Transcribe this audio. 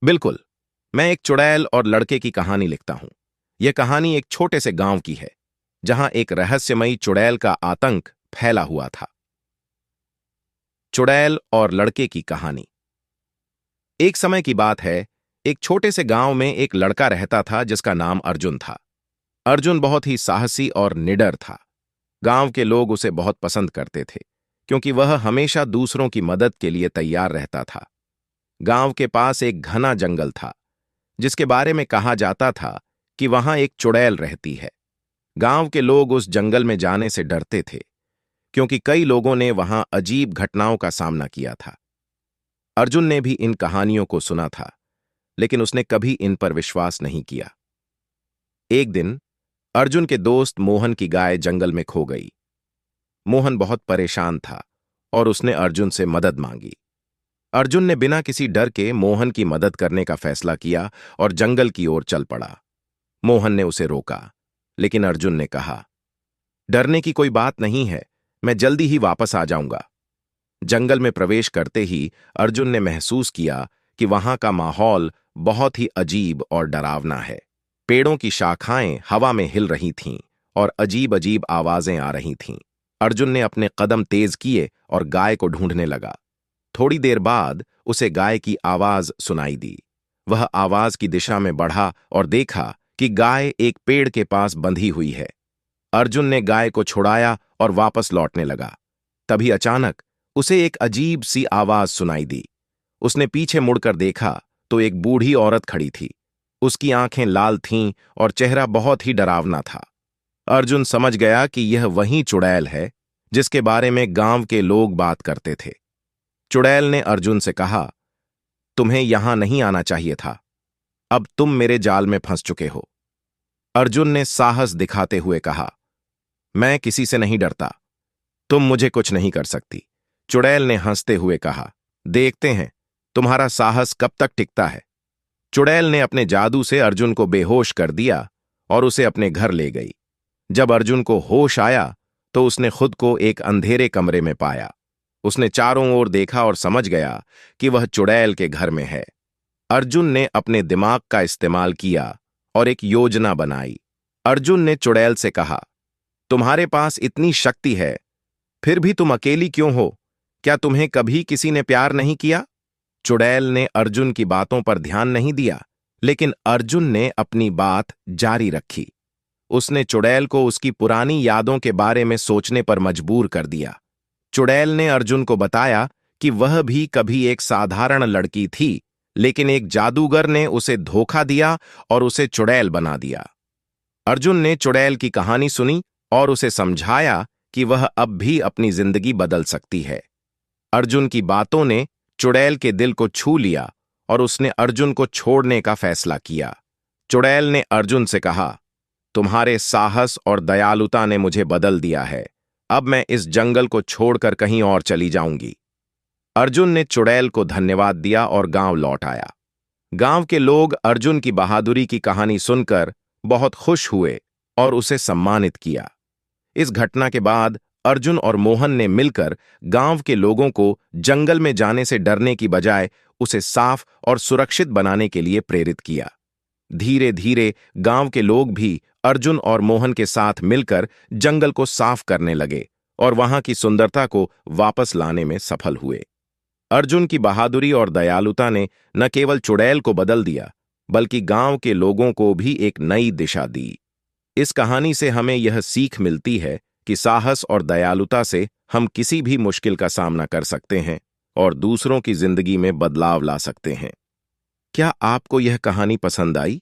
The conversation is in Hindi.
बिल्कुल। मैं एक चुड़ैल और लड़के की कहानी लिखता हूं। यह कहानी एक छोटे से गांव की है, जहां एक रहस्यमयी चुड़ैल का आतंक फैला हुआ था। चुड़ैल और लड़के की कहानी। एक समय की बात है, एक छोटे से गांव में एक लड़का रहता था जिसका नाम अर्जुन था। अर्जुन बहुत ही साहसी और निडर था। गांव के लोग उसे बहुत पसंद करते थे, क्योंकि वह हमेशा दूसरों की मदद के लिए तैयार रहता था। गांव के पास एक घना जंगल था, जिसके बारे में कहा जाता था कि वहां एक चुड़ैल रहती है। गांव के लोग उस जंगल में जाने से डरते थे, क्योंकि कई लोगों ने वहां अजीब घटनाओं का सामना किया था। अर्जुन ने भी इन कहानियों को सुना था, लेकिन उसने कभी इन पर विश्वास नहीं किया। एक दिन अर्जुन के दोस्त मोहन की गाय जंगल में खो गई। मोहन बहुत परेशान था और उसने अर्जुन से मदद मांगी। अर्जुन ने बिना किसी डर के मोहन की मदद करने का फैसला किया और जंगल की ओर चल पड़ा। मोहन ने उसे रोका, लेकिन अर्जुन ने कहा, डरने की कोई बात नहीं है, मैं जल्दी ही वापस आ जाऊंगा। जंगल में प्रवेश करते ही अर्जुन ने महसूस किया कि वहां का माहौल बहुत ही अजीब और डरावना है। पेड़ों की शाखाएं हवा में हिल रही थीं और अजीब अजीब आवाजें आ रही थीं। अर्जुन ने अपने कदम तेज किए और गाय को ढूंढने लगा। थोड़ी देर बाद उसे गाय की आवाज सुनाई दी। वह आवाज की दिशा में बढ़ा और देखा कि गाय एक पेड़ के पास बंधी हुई है। अर्जुन ने गाय को छुड़ाया और वापस लौटने लगा। तभी अचानक उसे एक अजीब सी आवाज सुनाई दी। उसने पीछे मुड़कर देखा तो एक बूढ़ी औरत खड़ी थी। उसकी आंखें लाल थीं और चेहरा बहुत ही डरावना था। अर्जुन समझ गया कि यह वही चुड़ैल है जिसके बारे में गांव के लोग बात करते थे। चुड़ैल ने अर्जुन से कहा, तुम्हें यहां नहीं आना चाहिए था। अब तुम मेरे जाल में फंस चुके हो। अर्जुन ने साहस दिखाते हुए कहा, मैं किसी से नहीं डरता, तुम मुझे कुछ नहीं कर सकती। चुड़ैल ने हंसते हुए कहा, देखते हैं तुम्हारा साहस कब तक टिकता है। चुड़ैल ने अपने जादू से अर्जुन को बेहोश कर दिया और उसे अपने घर ले गई। जब अर्जुन को होश आया तो उसने खुद को एक अंधेरे कमरे में पाया। उसने चारों ओर देखा और समझ गया कि वह चुड़ैल के घर में है। अर्जुन ने अपने दिमाग का इस्तेमाल किया और एक योजना बनाई। अर्जुन ने चुड़ैल से कहा, तुम्हारे पास इतनी शक्ति है, फिर भी तुम अकेली क्यों हो? क्या तुम्हें कभी किसी ने प्यार नहीं किया? चुड़ैल ने अर्जुन की बातों पर ध्यान नहीं दिया, लेकिन अर्जुन ने अपनी बात जारी रखी। उसने चुड़ैल को उसकी पुरानी यादों के बारे में सोचने पर मजबूर कर दिया। चुड़ैल ने अर्जुन को बताया कि वह भी कभी एक साधारण लड़की थी, लेकिन एक जादूगर ने उसे धोखा दिया और उसे चुड़ैल बना दिया। अर्जुन ने चुड़ैल की कहानी सुनी और उसे समझाया कि वह अब भी अपनी जिंदगी बदल सकती है। अर्जुन की बातों ने चुड़ैल के दिल को छू लिया और उसने अर्जुन को छोड़ने का फैसला किया। चुड़ैल ने अर्जुन से कहा, तुम्हारे साहस और दयालुता ने मुझे बदल दिया है। अब मैं इस जंगल को छोड़कर कहीं और चली जाऊंगी। अर्जुन ने चुड़ैल को धन्यवाद दिया और गांव लौट आया। गांव के लोग अर्जुन की बहादुरी की कहानी सुनकर बहुत खुश हुए और उसे सम्मानित किया। इस घटना के बाद अर्जुन और मोहन ने मिलकर गांव के लोगों को जंगल में जाने से डरने की बजाय उसे साफ और सुरक्षित बनाने के लिए प्रेरित किया। धीरे धीरे गांव के लोग भी अर्जुन और मोहन के साथ मिलकर जंगल को साफ करने लगे और वहां की सुंदरता को वापस लाने में सफल हुए। अर्जुन की बहादुरी और दयालुता ने न केवल चुड़ैल को बदल दिया, बल्कि गांव के लोगों को भी एक नई दिशा दी। इस कहानी से हमें यह सीख मिलती है कि साहस और दयालुता से हम किसी भी मुश्किल का सामना कर सकते हैं और दूसरों की जिंदगी में बदलाव ला सकते हैं। क्या आपको यह कहानी पसंद आई?